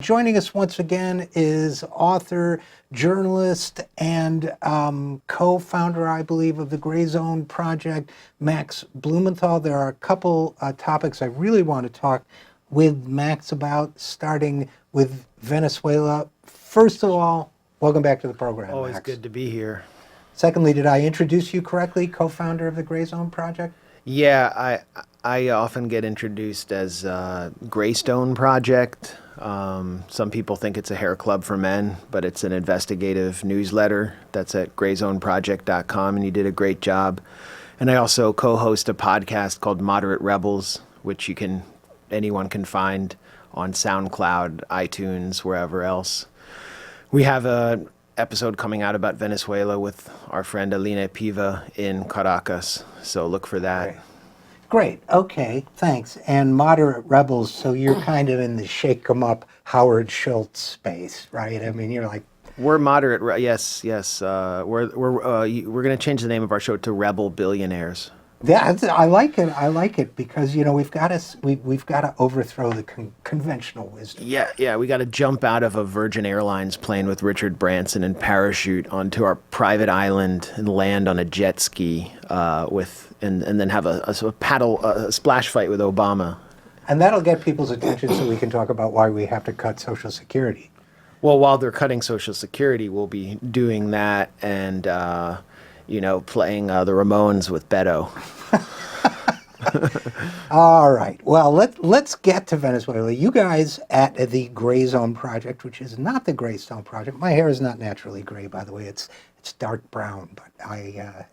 Joining us once again is author, journalist, and co-founder, I believe, of the Gray Zone Project, Max Blumenthal. There are a couple topics I really want to talk with Max about, starting with Venezuela. First of all, welcome back to the program, Always Max. good to be here. Secondly, did I introduce you correctly, co-founder of the Gray Zone Project? Yeah, I often get introduced as Greystone Project. Some people think it's a hair club for men, but it's an investigative newsletter that's at grayzoneproject.com, and you did a great job. And I also co-host a podcast called Moderate Rebels, which anyone can find on SoundCloud, iTunes, wherever else. We have an episode coming out about Venezuela with our friend Alina Piva in Caracas, so look for that. Great. Okay. Thanks. And Moderate Rebels, so you're kind of in the shake 'em up Howard Schultz space, right? I mean, you're like... We're moderate. Yes. We're going to change the name of our show to Rebel Billionaires. Yeah, I like it. I like it because, you know, we've got to overthrow the conventional wisdom. Yeah. We got to jump out of a Virgin Airlines plane with Richard Branson and parachute onto our private island and land on a jet ski and then have a splash fight with Obama. And that'll get people's attention so we can talk about why we have to cut Social Security. Well, while they're cutting Social Security, we'll be doing that and playing the Ramones with Beto. All right. Well, let's get to Venezuela. You guys at the Gray Zone Project, which is not the Greystone Project. My hair is not naturally gray, by the way. It's dark brown, but I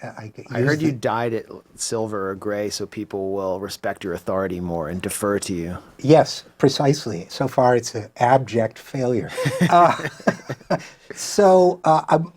heard you dyed it silver or gray so people will respect your authority more and defer to you. Yes, precisely. So far, it's an abject failure.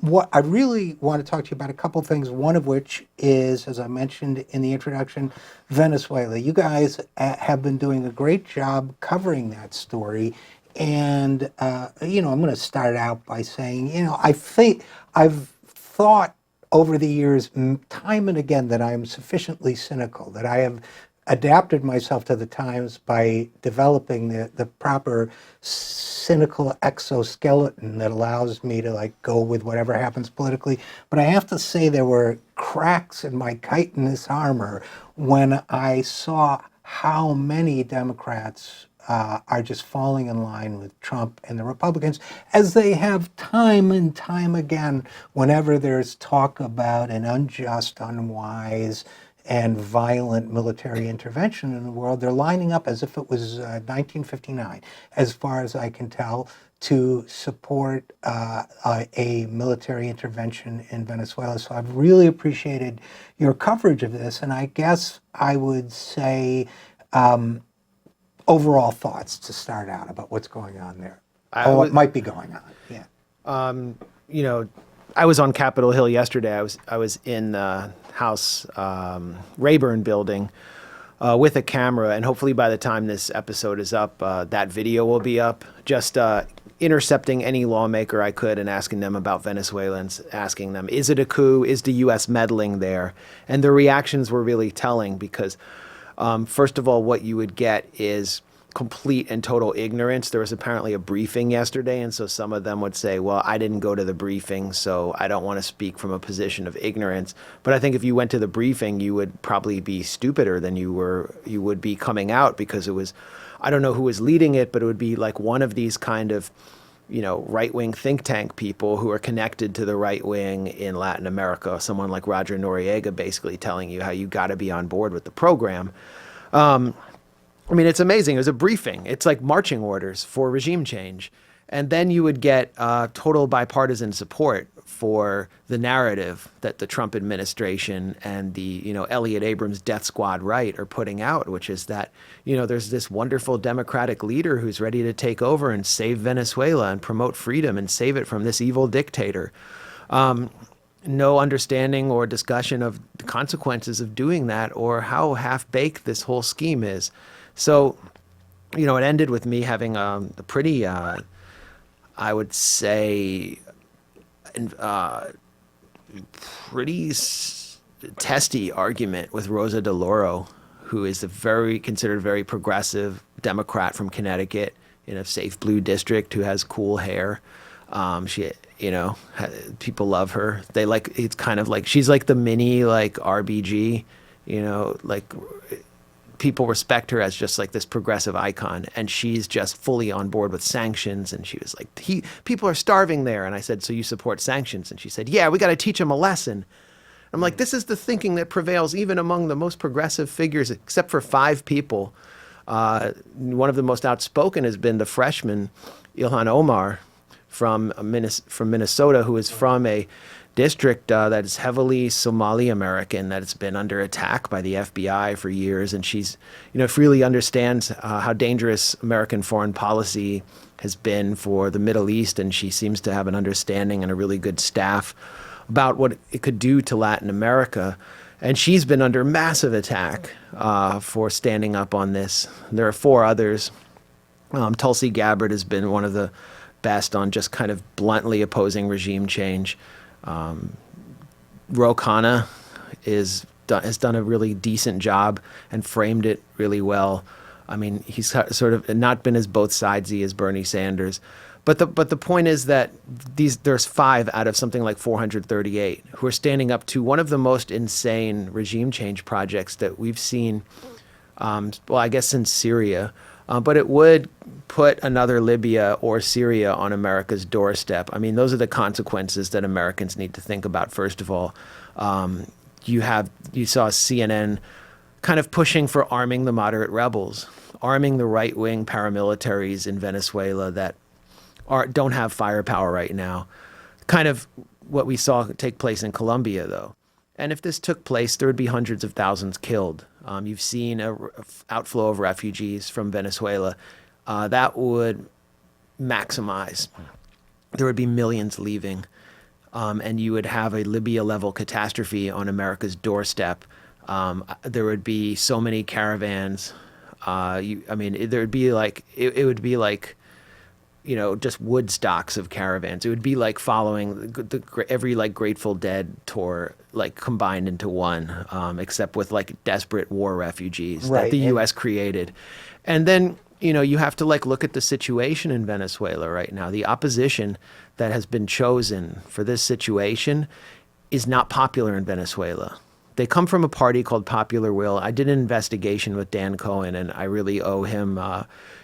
What I really want to talk to you about a couple things, one of which is, as I mentioned in the introduction, Venezuela. You guys have been doing a great job covering that story. And, I'm going to start out by saying, I think I've thought over the years, time and again, that I am sufficiently cynical, that I have adapted myself to the times by developing the proper cynical exoskeleton that allows me to go with whatever happens politically. But I have to say there were cracks in my chitinous armor when I saw how many Democrats are just falling in line with Trump and the Republicans, as they have time and time again whenever there's talk about an unjust, unwise, and violent military intervention in the world. They're lining up as if it was 1959, as far as I can tell, to support a military intervention in Venezuela. So I've really appreciated your coverage of this, and I guess I would say overall thoughts to start out about what's going on there, what might be going on. Yeah. I was on Capitol Hill yesterday. I was in the House Rayburn building with a camera, and hopefully by the time this episode is up, that video will be up. Just intercepting any lawmaker I could and asking them about Venezuelans, asking them, is it a coup? Is the U.S. meddling there? And the reactions were really telling because first of all, what you would get is complete and total ignorance. There was apparently a briefing yesterday, and so some of them would say, well, I didn't go to the briefing, so I don't want to speak from a position of ignorance. But I think if you went to the briefing, you would probably be stupider than you would be coming out, because it was, I don't know who was leading it, but it would be like one of these kind of right-wing think tank people who are connected to the right wing in Latin America, someone like Roger Noriega basically telling you how you got to be on board with the program. It's amazing. It was a briefing. It's like marching orders for regime change. And then you would get total bipartisan support for the narrative that the Trump administration and the, Elliott Abrams death squad right are putting out, which is that, there's this wonderful democratic leader who's ready to take over and save Venezuela and promote freedom and save it from this evil dictator. No understanding or discussion of the consequences of doing that or how half-baked this whole scheme is. So, it ended with me having a pretty, I would say, pretty testy argument with Rosa DeLauro, who is considered very progressive Democrat from Connecticut in a safe blue district who has cool hair. She, people love her. They like, it's kind of like, she's like the mini, like RBG, like people respect her as just like this progressive icon. And she's just fully on board with sanctions. And she was like, people are starving there. And I said, so you support sanctions? And she said, yeah, we got to teach them a lesson. I'm like, this is the thinking that prevails even among the most progressive figures, except for 5 people. One of the most outspoken has been the freshman, Ilhan Omar, from Minnesota, who is from a district that is heavily Somali American, that has been under attack by the FBI for years. And she's, freely understands how dangerous American foreign policy has been for the Middle East. And she seems to have an understanding and a really good staff about what it could do to Latin America. And she's been under massive attack for standing up on this. There are 4 others. Tulsi Gabbard has been one of the best on just kind of bluntly opposing regime change. Ro Khanna has done a really decent job and framed it really well. I mean, he's sort of not been as both sidesy as Bernie Sanders. But the point is that there's 5 out of something like 438 who are standing up to one of the most insane regime change projects that we've seen, I guess since Syria. But it would put another Libya or Syria on America's doorstep. I mean, those are the consequences that Americans need to think about, first of all. You saw CNN kind of pushing for arming the moderate rebels, arming the right-wing paramilitaries in Venezuela that don't have firepower right now. Kind of what we saw take place in Colombia, though. And if this took place, there would be hundreds of thousands killed. You've seen an outflow of refugees from Venezuela. That would maximize. There would be millions leaving. And you would have a Libya-level catastrophe on America's doorstep. There would be so many caravans. There would be like, it would be like, just Woodstocks of caravans. It would be like following every like Grateful Dead tour, like combined into one, except with like desperate war refugees that the U.S. created. And then, you have to like look at the situation in Venezuela right now. The opposition that has been chosen for this situation is not popular in Venezuela. They come from a party called Popular Will. I did an investigation with Dan Cohen, and I really owe him,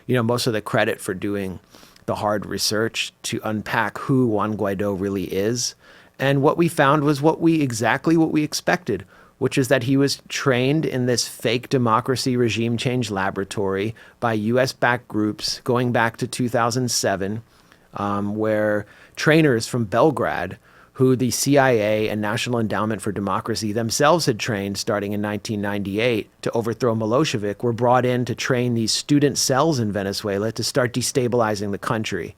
most of the credit for doing the hard research to unpack who Juan Guaido really is. And what we found was exactly what we expected, which is that he was trained in this fake democracy regime change laboratory by US-backed groups going back to 2007, where trainers from Belgrade, who the CIA and National Endowment for Democracy themselves had trained starting in 1998 to overthrow Milosevic, were brought in to train these student cells in Venezuela to start destabilizing the country.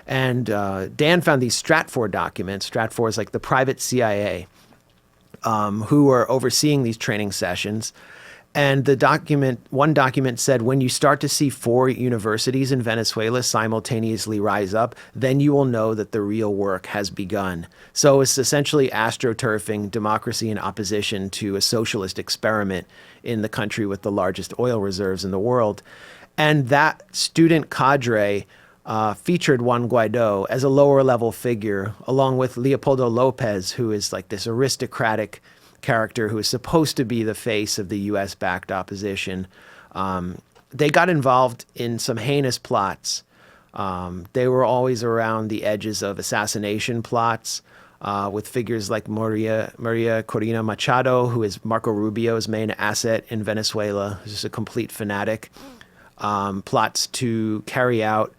And Dan found these Stratfor documents. Stratfor is like the private CIA, who were overseeing these training sessions. And one document said, when you start to see 4 universities in Venezuela simultaneously rise up, then you will know that the real work has begun. So it's essentially astroturfing democracy in opposition to a socialist experiment in the country with the largest oil reserves in the world. And that student cadre featured Juan Guaido as a lower level figure, along with Leopoldo Lopez, who is like this aristocratic character who is supposed to be the face of the US-backed opposition. They got involved in some heinous plots. They were always around the edges of assassination plots with figures like Maria Corina Machado, who is Marco Rubio's main asset in Venezuela, who's just a complete fanatic. Plots to carry out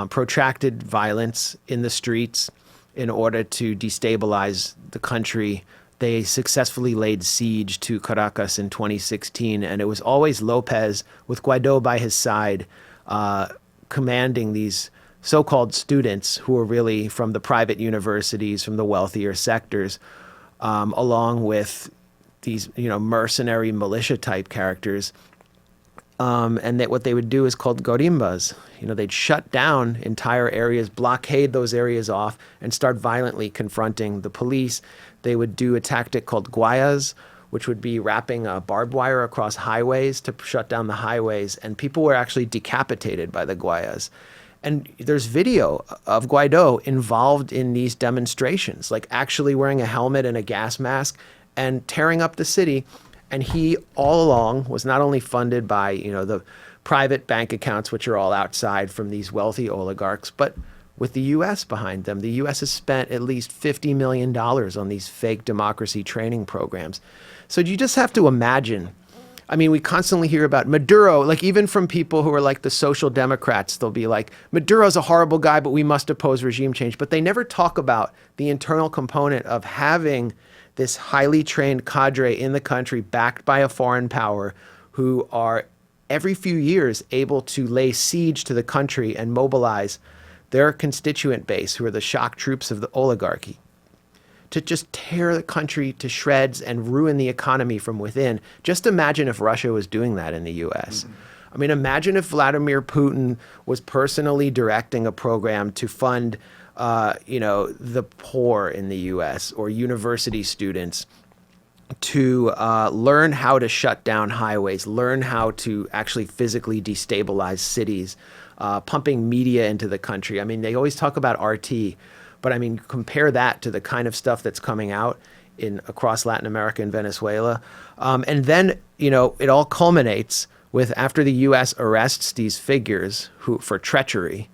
protracted violence in the streets in order to destabilize the country. They successfully laid siege to Caracas in 2016, and it was always Lopez with Guaido by his side, commanding these so-called students who were really from the private universities, from the wealthier sectors, along with these, mercenary militia type characters. And that what they would do is called gorimbas. They'd shut down entire areas, blockade those areas off, and start violently confronting the police. They would do a tactic called guayas, which would be wrapping barbed wire across highways to shut down the highways. And people were actually decapitated by the Guayas. And there's video of Guaido involved in these demonstrations, like actually wearing a helmet and a gas mask and tearing up the city. And he all along was not only funded by, the private bank accounts, which are all outside from these wealthy oligarchs, but with the U.S. behind them. The U.S. has spent at least $50 million on these fake democracy training programs. So you just have to imagine. I mean, we constantly hear about Maduro, like even from people who are like the social democrats, they'll be like, Maduro's a horrible guy, but we must oppose regime change. But they never talk about the internal component of having this highly trained cadre in the country backed by a foreign power who are every few years able to lay siege to the country and mobilize their constituent base, who are the shock troops of the oligarchy, to just tear the country to shreds and ruin the economy from within. Just imagine if Russia was doing that in the U.S. Mm-hmm. I mean, imagine if Vladimir Putin was personally directing a program to fund, the poor in the U.S. or university students to learn how to shut down highways, learn how to actually physically destabilize cities, pumping media into the country. I mean, they always talk about RT. But I mean, compare that to the kind of stuff that's coming out across Latin America and Venezuela. And then, it all culminates with after the U.S. arrests these figures for treachery,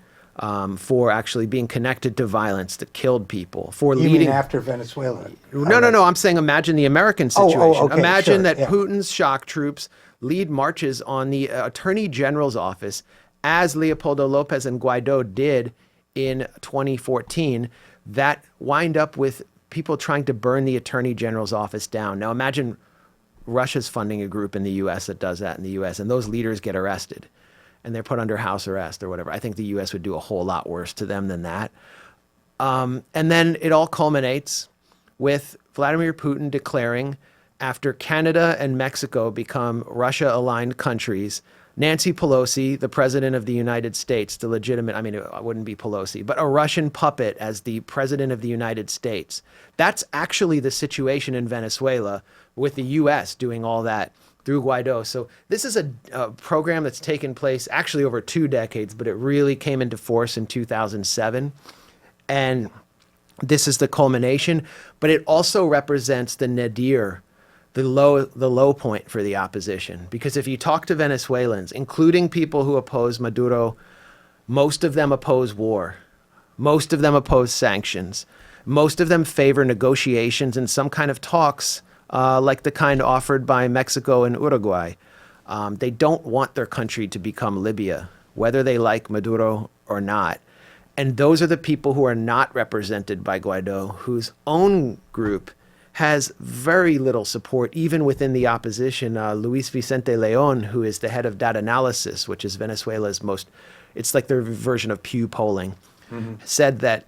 for actually being connected to violence that killed people, for You leading. mean after Venezuela? No. I'm saying imagine the American situation. Okay, imagine sure, that yeah. Putin's shock troops lead marches on the Attorney General's office, as Leopoldo Lopez and Guaido did in 2014, that wind up with people trying to burn the Attorney General's office down. Now imagine Russia's funding a group in the U.S. that does that in the U.S., and those leaders get arrested and they're put under house arrest or whatever. I think the U.S. would do a whole lot worse to them than that. And then it all culminates with Vladimir Putin declaring, after Canada and Mexico become Russia-aligned countries, Nancy Pelosi, the president of the United States, the legitimate, I mean, it wouldn't be Pelosi, but a Russian puppet as the president of the United States. That's actually the situation in Venezuela, with the U.S. doing all that through Guaido. So this is a program that's taken place actually over 2 decades, but it really came into force in 2007. And this is the culmination, but it also represents the nadir, the low point for the opposition. Because if you talk to Venezuelans, including people who oppose Maduro, most of them oppose war. Most of them oppose sanctions. Most of them favor negotiations and some kind of talks, like the kind offered by Mexico and Uruguay. They don't want their country to become Libya, whether they like Maduro or not. And those are the people who are not represented by Guaido, whose own group has very little support, even within the opposition. Luis Vicente Leon, who is the head of data analysis, which is Venezuela's it's like their version of Pew polling, said that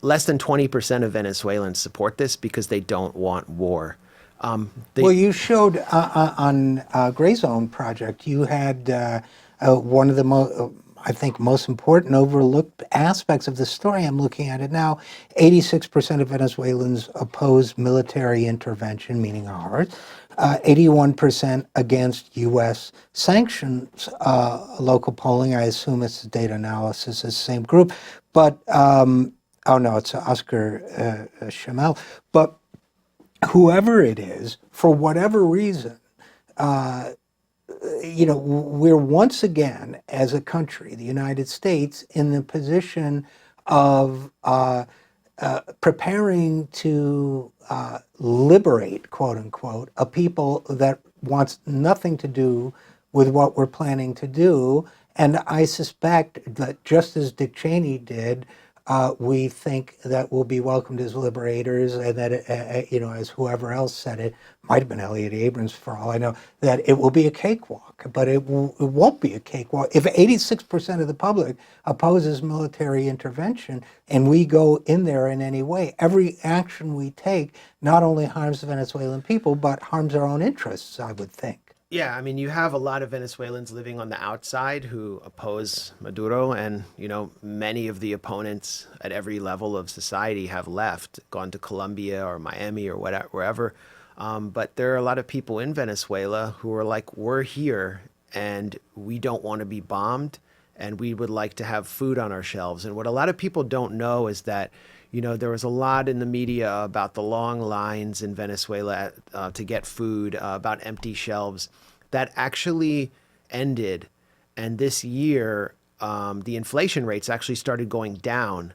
less than 20% of Venezuelans support this because they don't want war. Well, you showed on Gray Zone Project, you had one of the I think most important overlooked aspects of the story. I'm looking at it now. 86% of Venezuelans oppose military intervention, meaning ours. 81% against U.S. sanctions. Local polling, I assume it's the data analysis, is the same group. But, oh no, it's Oscar Chamel. But whoever it is, for whatever reason, we're once again, as a country, the United States, in the position of preparing to liberate, quote unquote, a people that wants nothing to do with what we're planning to do. And I suspect that just as Dick Cheney did, we think that we'll be welcomed as liberators, and that, as whoever else said it, might have been Elliot Abrams for all I know, that it will be a cakewalk. But it won't be a cakewalk. If 86% of the public opposes military intervention and we go in there in any way, every action we take not only harms the Venezuelan people, but harms our own interests, I would think. Yeah, I mean, you have a lot of Venezuelans living on the outside who oppose Maduro, and, many of the opponents at every level of society have left, gone to Colombia or Miami or whatever, wherever. But there are a lot of people in Venezuela who are like, we're here and we don't want to be bombed and we would like to have food on our shelves. And what a lot of people don't know is that, there was a lot in the media about the long lines in Venezuela to get food, about empty shelves. That actually ended. And this year, the inflation rates actually started going down.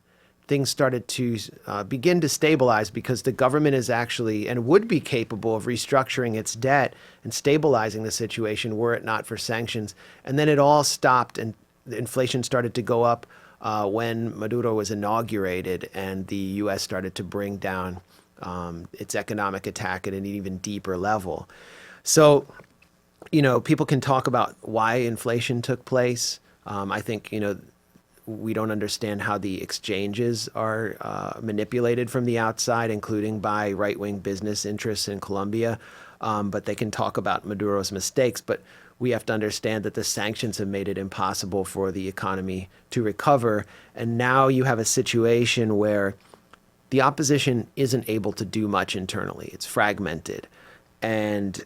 Things started to begin to stabilize because the government is actually and would be capable of restructuring its debt and stabilizing the situation were it not for sanctions. And then it all stopped and the inflation started to go up when Maduro was inaugurated and the U.S. started to bring down its economic attack at an even deeper level. So, people can talk about why inflation took place. I think, we don't understand how the exchanges are manipulated from the outside, including by right-wing business interests in Colombia. But they can talk about Maduro's mistakes. But we have to understand that the sanctions have made it impossible for the economy to recover. And now you have a situation where the opposition isn't able to do much internally. It's fragmented. And,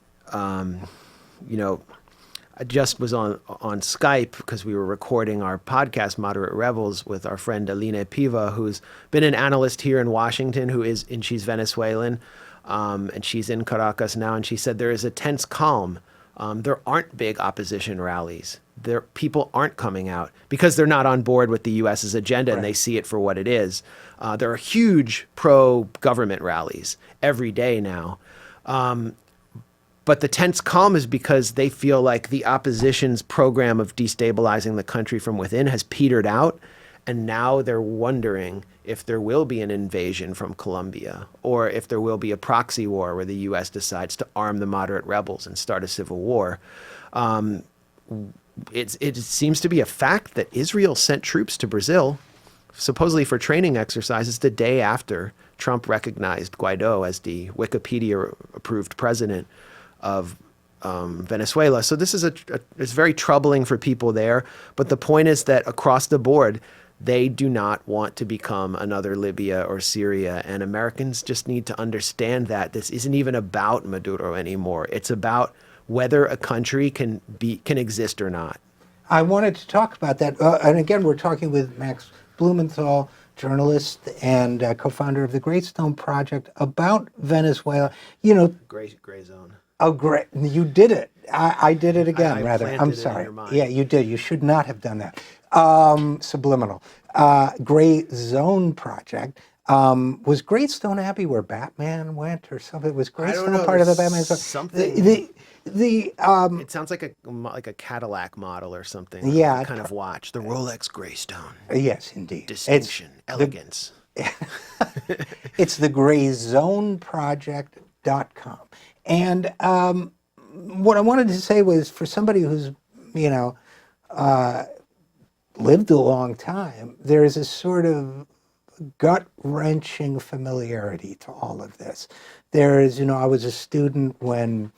I just was on Skype because we were recording our podcast, Moderate Rebels, with our friend Aline Piva, who's been an analyst here in Washington, and she's Venezuelan, and she's in Caracas now. And she said there is a tense calm. There aren't big opposition rallies. People aren't coming out because they're not on board with the U.S.'s agenda and they see it for what it is. There are huge pro-government rallies every day now. But the tense calm is because they feel like the opposition's program of destabilizing the country from within has petered out. And now they're wondering if there will be an invasion from Colombia or if there will be a proxy war where the U.S. decides to arm the moderate rebels and start a civil war. It seems to be a fact that Israel sent troops to Brazil, supposedly for training exercises, the day after Trump recognized Guaido as the Wikipedia-approved president of Venezuela. So this is it's very troubling for people there. But the point is that across the board, they do not want to become another Libya or Syria. And Americans just need to understand that this isn't even about Maduro anymore. It's about whether a country can exist or not. I wanted to talk about that. And again, we're talking with Max Blumenthal, journalist and co-founder of the Greystone Project, about Venezuela. Gray zone. Oh, great. You did it. I did it again, I rather. planted I'm it in sorry. your mind. Yeah, you did. You should not have done that. Subliminal. Gray Zone Project. Was Greystone Abbey where Batman went or something? Was Greystone part of the Batman? Something. The It sounds like a Cadillac model or something. Yeah. Kind of watch. The Rolex Greystone. Yes, indeed. Distinction, elegance. It's the grayzoneproject.com. And what I wanted to say was, for somebody who's, lived a long time, there is a sort of gut-wrenching familiarity to all of this. There is, I was a student when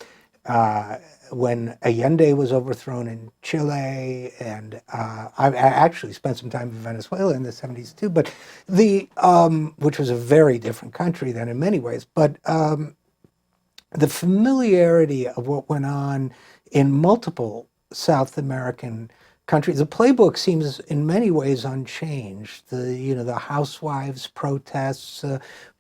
Allende was overthrown in Chile, and I actually spent some time in Venezuela in the 70s too, but which was a very different country than in many ways, but the familiarity of what went on in multiple South American countries, the playbook seems in many ways unchanged. The housewives' protests,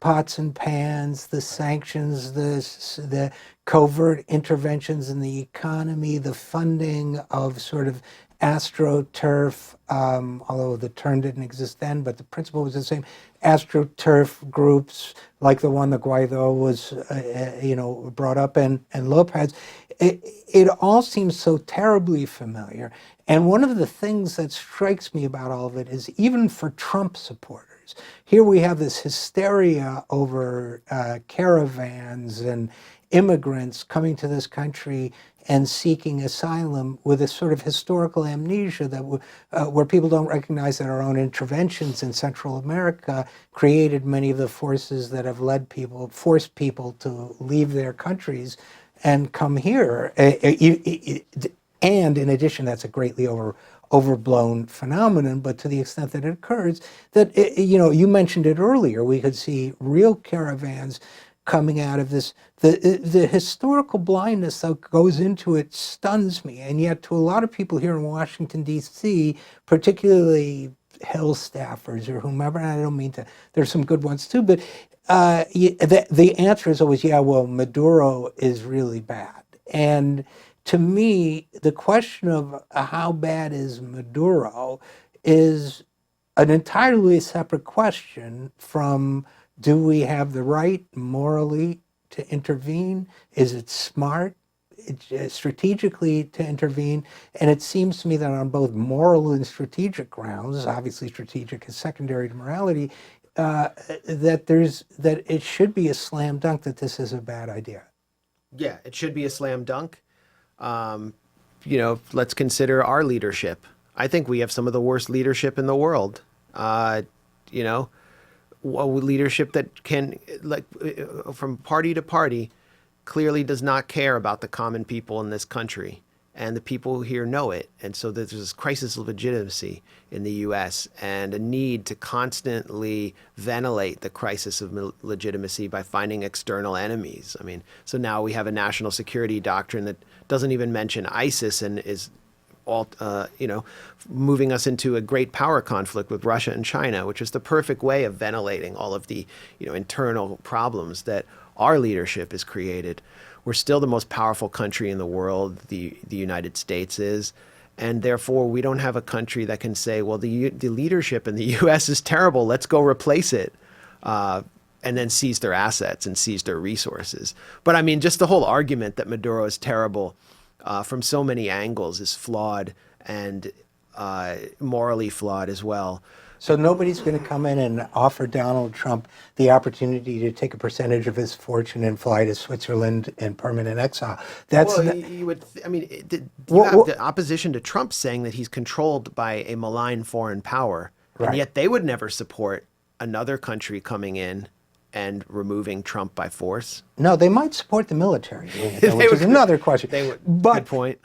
pots and pans, the sanctions, the covert interventions in the economy, the funding of sort of AstroTurf, although the term didn't exist then, but the principle was the same. AstroTurf groups like the one that Guaido was, brought up, and Lopez. It all seems so terribly familiar. And one of the things that strikes me about all of it is, even for Trump supporters, here we have this hysteria over caravans and immigrants coming to this country and seeking asylum, with a sort of historical amnesia that where people don't recognize that our own interventions in Central America created many of the forces that have forced people to leave their countries and come here. And in addition, that's a greatly overblown phenomenon, but to the extent that it occurs, that, you mentioned it earlier, we could see real caravans coming out of this. The historical blindness that goes into it stuns me, and yet to a lot of people here in Washington, D.C., particularly Hill staffers or whomever, and I don't mean to, there's some good ones too, but the answer is always, yeah, well, Maduro is really bad. And to me, the question of how bad is Maduro is an entirely separate question from, do we have the right morally to intervene? Is it smart strategically to intervene? And it seems to me that on both moral and strategic grounds, obviously strategic is secondary to morality, that it should be a slam dunk that this is a bad idea. Yeah, it should be a slam dunk. Let's consider our leadership. I think we have some of the worst leadership in the world. Leadership that can, from party to party, clearly does not care about the common people in this country. And the people here know it. And so there's this crisis of legitimacy in the U.S. and a need to constantly ventilate the crisis of legitimacy by finding external enemies. I mean, so now we have a national security doctrine that doesn't even mention ISIS and is moving us into a great power conflict with Russia and China, which is the perfect way of ventilating all of the, internal problems that our leadership has created. We're still the most powerful country in the world, the United States is, and therefore we don't have a country that can say, well, the leadership in the U.S. is terrible, let's go replace it, and then seize their assets and seize their resources. But I mean, just the whole argument that Maduro is terrible from so many angles is flawed and morally flawed as well. So nobody's going to come in and offer Donald Trump the opportunity to take a percentage of his fortune and fly to Switzerland in permanent exile. That's you would. You have the opposition to Trump saying that he's controlled by a malign foreign power, and right. Yet they would never support another country coming in and removing Trump by force. No, they might support the military, which is another question. They would. Good point.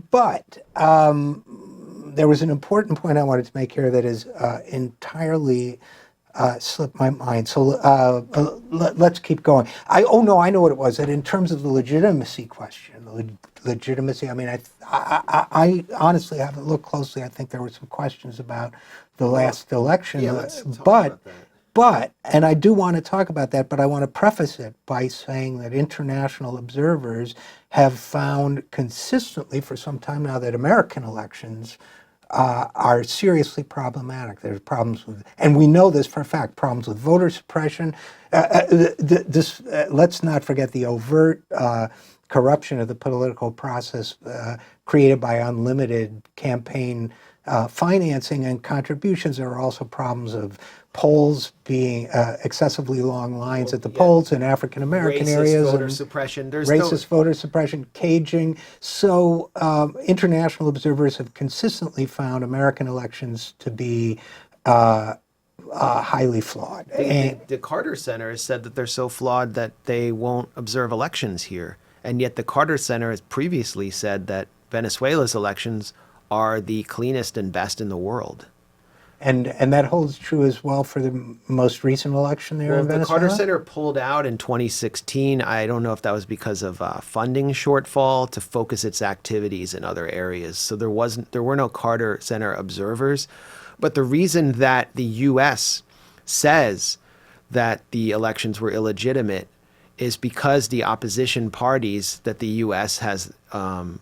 But there was an important point I wanted to make here that is entirely slipped my mind. So let's keep going. I know what it was. That in terms of the legitimacy question, legitimacy. I mean, I honestly haven't looked closely. I think there were some questions about the last election. Yeah, let's talk about that. But, and I do want to talk about that, but I want to preface it by saying that international observers have found consistently for some time now that American elections are seriously problematic. There's problems with, and we know this for a fact, problems with voter suppression. Let's not forget the overt corruption of the political process created by unlimited campaign financing and contributions. There are also problems of polls being excessively long lines at the polls in African American areas. Racist voter suppression. Racist voter suppression, caging. So international observers have consistently found American elections to be highly flawed. The Carter Center has said that they're so flawed that they won't observe elections here. And yet the Carter Center has previously said that Venezuela's elections are the cleanest and best in the world. And that holds true as well for the most recent election there in Venezuela? The Carter Center pulled out in 2016. I don't know if that was because of funding shortfall to focus its activities in other areas. So there were no Carter Center observers. But the reason that the U.S. says that the elections were illegitimate is because the opposition parties that the U.S. has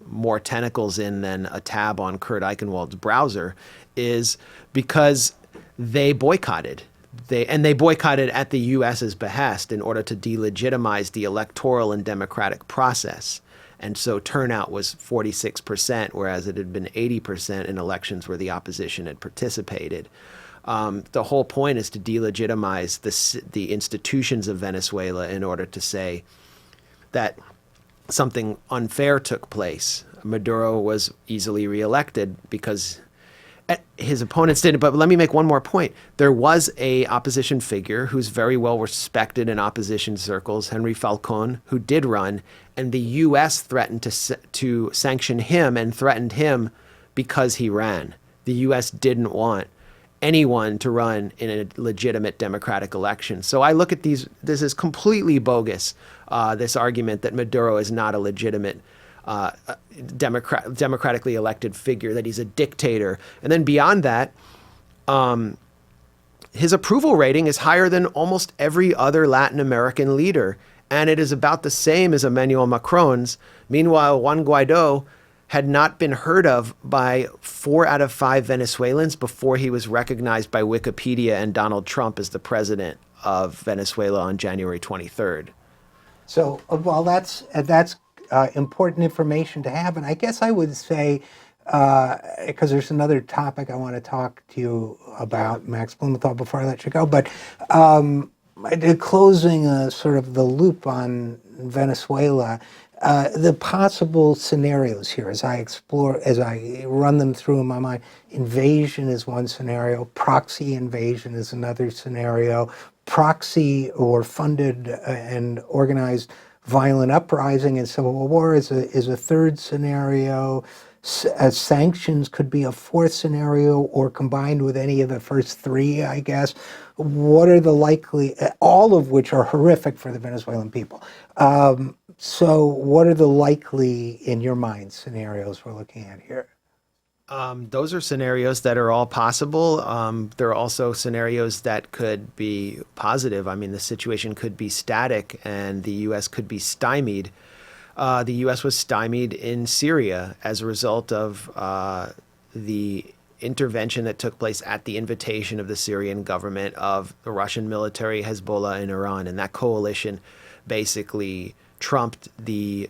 more tentacles in than a tab on Kurt Eichenwald's browser is because they boycotted. They boycotted at the U.S.'s behest in order to delegitimize the electoral and democratic process. And so turnout was 46%, whereas it had been 80% in elections where the opposition had participated. The whole point is to delegitimize the institutions of Venezuela in order to say that something unfair took place. Maduro was easily reelected because his opponents didn't. But let me make one more point. There was a opposition figure who's very well respected in opposition circles, Henry Falcon, who did run, and the U.S. threatened to sanction him and threatened him because he ran. The U.S. didn't want anyone to run in a legitimate democratic election. So I look at this is completely bogus, this argument that Maduro is not a legitimate democratically elected figure, that he's a dictator. And then beyond that, his approval rating is higher than almost every other Latin American leader, and it is about the same as Emmanuel Macron's. Meanwhile, Juan Guaido had not been heard of by 4 out of 5 Venezuelans before he was recognized by Wikipedia and Donald Trump as the president of Venezuela on January 23rd. So, well, that's important information to have. And I guess I would say, because there's another topic I want to talk to you about, Max Blumenthal, before I let you go. But closing sort of the loop on Venezuela, the possible scenarios here as I run them through in my mind. Invasion is one scenario. Proxy invasion is another scenario. Proxy or funded and organized violent uprising and civil war is a third scenario. Sanctions could be a fourth scenario, or combined with any of the first three, I guess. What are the likely, all of which are horrific for the Venezuelan people. So what are the likely, in your mind, scenarios we're looking at here? Those are scenarios that are all possible. There are also scenarios that could be positive. I mean, the situation could be static and the U.S. could be stymied. The U.S. was stymied in Syria as a result of the intervention that took place at the invitation of the Syrian government, of the Russian military, Hezbollah, and Iran. And that coalition basically trumped the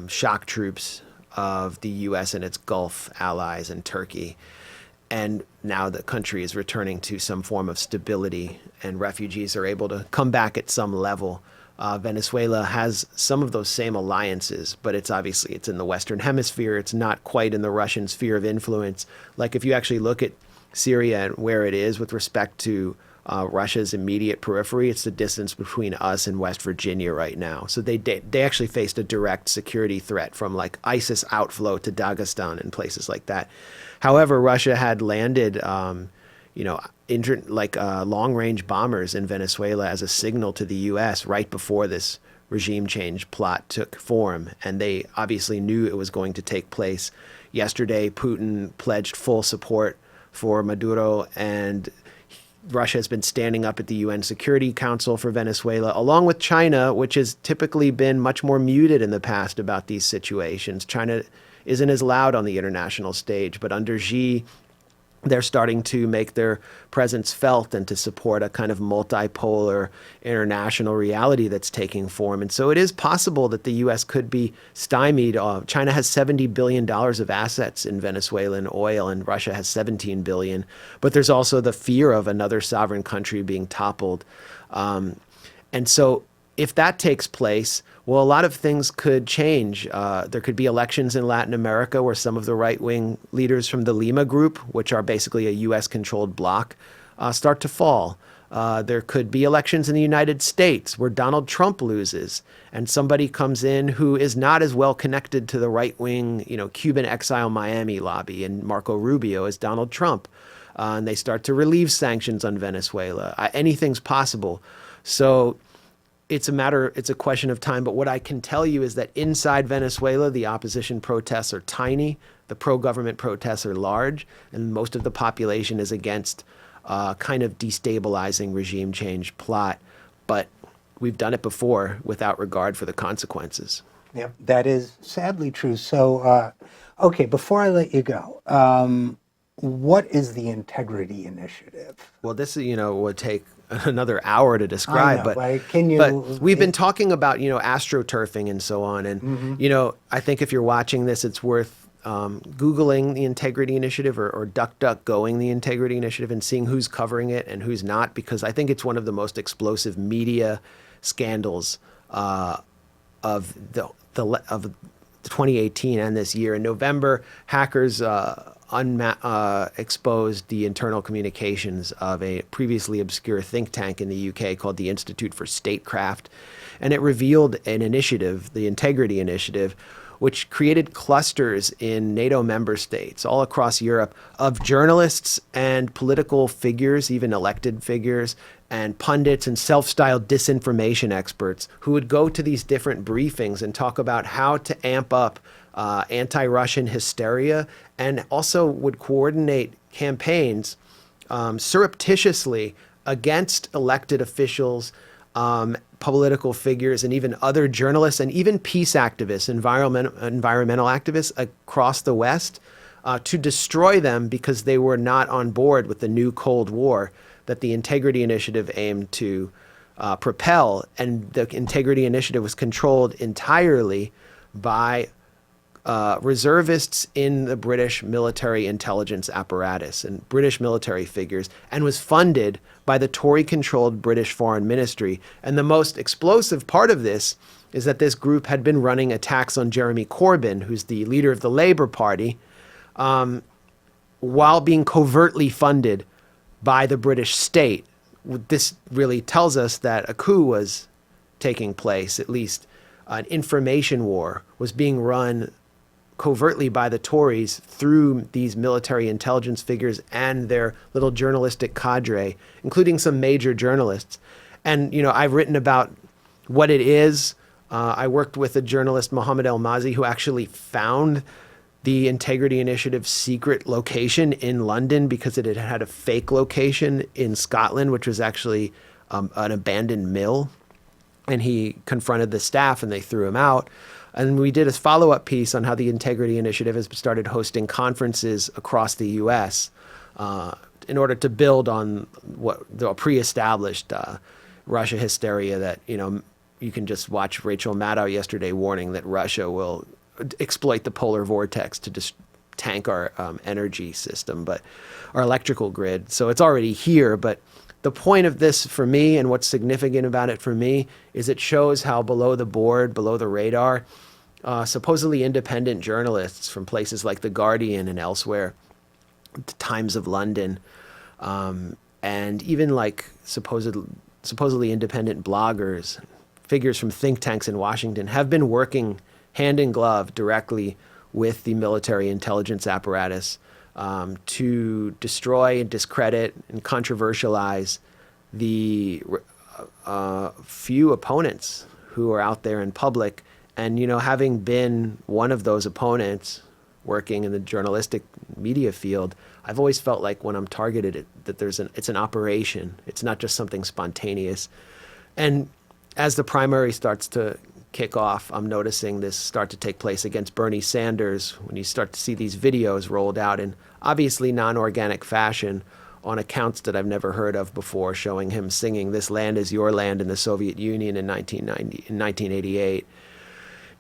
shock troops of the U.S. and its Gulf allies and Turkey. And now the country is returning to some form of stability, and refugees are able to come back at some level. Venezuela has some of those same alliances, but it's in the Western Hemisphere. It's not quite in the Russian sphere of influence. Like if you actually look at Syria and where it is with respect to Russia's immediate periphery, it's the distance between us and West Virginia right now. So they actually faced a direct security threat from like ISIS outflow to Dagestan and places like that. However, Russia had landed, long-range bombers in Venezuela as a signal to the U.S. right before this regime change plot took form, and they obviously knew it was going to take place. Yesterday, Putin pledged full support for Maduro, and Russia has been standing up at the UN Security Council for Venezuela, along with China, which has typically been much more muted in the past about these situations. China isn't as loud on the international stage, but under Xi, they're starting to make their presence felt and to support a kind of multipolar international reality that's taking form. And so it is possible that the U.S. could be stymied. China has $70 billion of assets in Venezuelan oil, and Russia has $17 billion. But there's also the fear of another sovereign country being toppled. And so if that takes place, well, a lot of things could change. There could be elections in Latin America where some of the right-wing leaders from the Lima group, which are basically a U.S.-controlled bloc, start to fall. There could be elections in the United States where Donald Trump loses and somebody comes in who is not as well connected to the right-wing, Cuban exile Miami lobby and Marco Rubio as Donald Trump. And they start to relieve sanctions on Venezuela. Anything's possible. So it's a question of time. But what I can tell you is that inside Venezuela, the opposition protests are tiny, the pro-government protests are large, and most of the population is against kind of destabilizing regime change plot. But we've done it before without regard for the consequences. Yep, that is sadly true. So, okay, before I let you go, what is the Integrity Initiative? Well, this would take another hour to describe, but we've been talking about astroturfing and so on, and I think if you're watching this, it's worth Googling the Integrity Initiative or DuckDuckGoing the Integrity Initiative and seeing who's covering it and who's not, because I think it's one of the most explosive media scandals of 2018 and this year. In November, hackers exposed the internal communications of a previously obscure think tank in the UK called the Institute for Statecraft, and it revealed an initiative, the Integrity Initiative, which created clusters in NATO member states all across Europe of journalists and political figures, even elected figures, and pundits and self-styled disinformation experts who would go to these different briefings and talk about how to amp up anti-Russian hysteria, and also would coordinate campaigns surreptitiously against elected officials, political figures, and even other journalists, and even peace activists, environmental activists across the West, to destroy them because they were not on board with the new Cold War that the Integrity Initiative aimed to propel. And the Integrity Initiative was controlled entirely by reservists in the British military intelligence apparatus and British military figures, and was funded by the Tory-controlled British Foreign Ministry. And the most explosive part of this is that this group had been running attacks on Jeremy Corbyn, who's the leader of the Labour Party, while being covertly funded by the British state. This really tells us that a coup was taking place, at least an information war was being run covertly by the Tories through these military intelligence figures and their little journalistic cadre, including some major journalists. And, you know, I've written about what it is. I worked with a journalist, Mohammed El Mazi, who actually found the Integrity Initiative's secret location in London because it had had a fake location in Scotland, which was actually an abandoned mill. And he confronted the staff and they threw him out. And we did a follow-up piece on how the Integrity Initiative has started hosting conferences across the U.S. In order to build on what the pre-established Russia hysteria that, you know, you can just watch Rachel Maddow yesterday warning that Russia will exploit the polar vortex to just tank our energy system, but our electrical grid. So it's already here. But the point of this for me, and what's significant about it for me, is it shows how below the board, below the radar, supposedly independent journalists from places like The Guardian and elsewhere, the Times of London, and even like supposedly independent bloggers, figures from think tanks in Washington, have been working hand in glove directly with the military intelligence apparatus to destroy and discredit and controversialize the few opponents who are out there in public. And, you know, having been one of those opponents working in the journalistic media field, I've always felt like when I'm targeted, that it's an operation. It's not just something spontaneous. And as the primary starts to kick off, I'm noticing this start to take place against Bernie Sanders when you start to see these videos rolled out in obviously non-organic fashion on accounts that I've never heard of before, showing him singing "This Land Is Your Land" in the Soviet Union in 1988.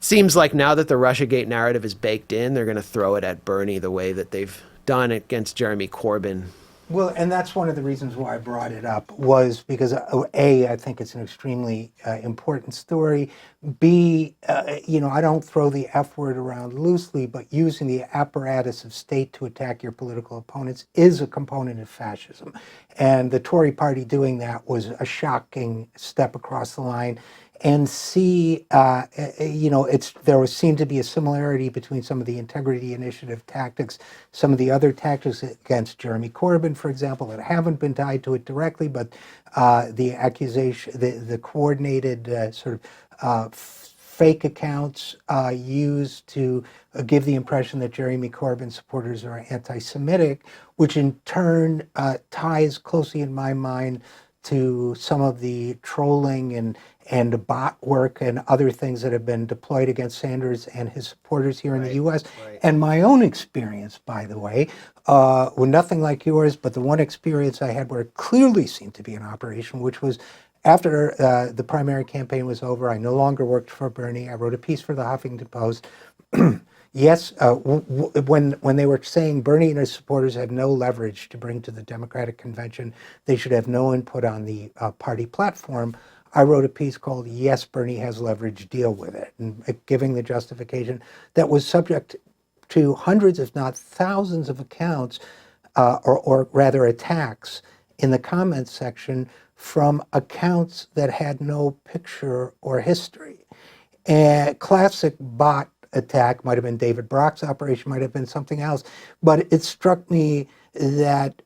Seems like now that the Russiagate narrative is baked in, they're going to throw it at Bernie the way that they've done against Jeremy Corbyn. Well, and that's one of the reasons why I brought it up, was because A, I think it's an extremely important story. B, you know, I don't throw the F word around loosely, but using the apparatus of state to attack your political opponents is a component of fascism. And the Tory party doing that was a shocking step across the line. And C, you know, there seemed to be a similarity between some of the Integrity Initiative tactics, some of the other tactics against Jeremy Corbyn, for example, that haven't been tied to it directly, but the accusation, the coordinated sort of fake accounts used to give the impression that Jeremy Corbyn supporters are anti-Semitic, which in turn ties closely, in my mind, to some of the trolling and bot work and other things that have been deployed against Sanders and his supporters here in the U.S. Right. And my own experience, by the way, well, nothing like yours, but the one experience I had where it clearly seemed to be an operation, which was after the primary campaign was over, I no longer worked for Bernie. I wrote a piece for the Huffington Post. Yes, when they were saying Bernie and his supporters have no leverage to bring to the Democratic Convention, they should have no input on the party platform, I wrote a piece called "Yes, Bernie Has Leverage, Deal With It," and giving the justification that was subject to hundreds, if not thousands of accounts, or rather attacks in the comments section from accounts that had no picture or history. And classic bot attack, might have been David Brock's operation, might have been something else. But it struck me that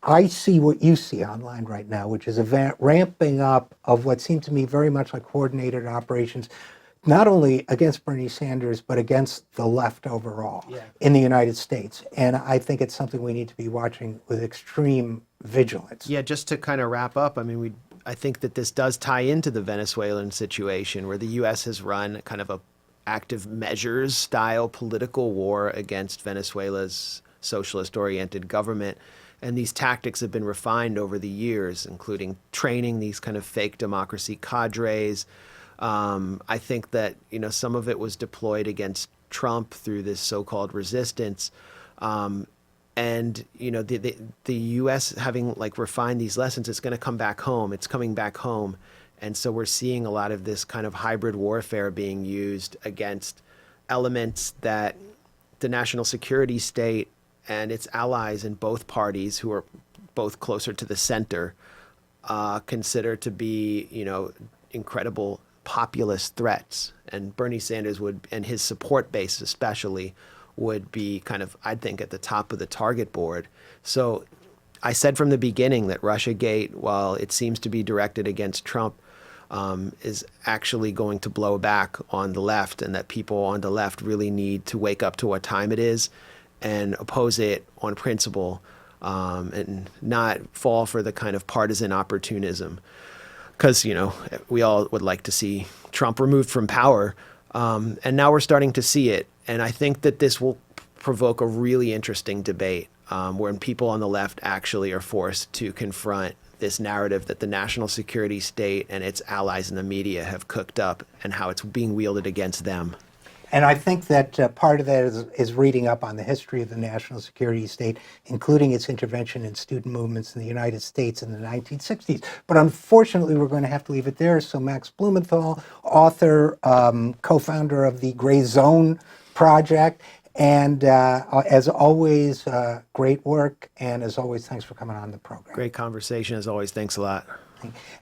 I see what you see online right now, which is a ramping up of what seemed to me very much like coordinated operations, not only against Bernie Sanders, but against the left overall in the United States. And I think it's something we need to be watching with extreme vigilance. Yeah, just to kind of wrap up, I mean, I think that this does tie into the Venezuelan situation where the U.S. has run kind of a active measures style political war against Venezuela's socialist-oriented government. And these tactics have been refined over the years, including training these kind of fake democracy cadres. I think that, some of it was deployed against Trump through this so-called resistance. And, the U.S. having refined these lessons, it's going to come back home. It's coming back home. And so we're seeing a lot of this kind of hybrid warfare being used against elements that the national security state and its allies in both parties, who are both closer to the center, consider to be, incredible populist threats. And Bernie Sanders and his support base especially, would be kind of, I think, at the top of the target board. So I said from the beginning that Russiagate, while it seems to be directed against Trump, is actually going to blow back on the left, and that people on the left really need to wake up to what time it is and oppose it on principle, and not fall for the kind of partisan opportunism. Because, we all would like to see Trump removed from power, and now we're starting to see it. And I think that this will provoke a really interesting debate, when people on the left actually are forced to confront this narrative that the national security state and its allies in the media have cooked up, and how it's being wielded against them. And I think that part of that is reading up on the history of the national security state, including its intervention in student movements in the United States in the 1960s. But unfortunately, we're going to have to leave it there. So Max Blumenthal, author, co-founder of the Gray Zone Project, and as always, great work. And as always, thanks for coming on the program. Great conversation as always. Thanks a lot.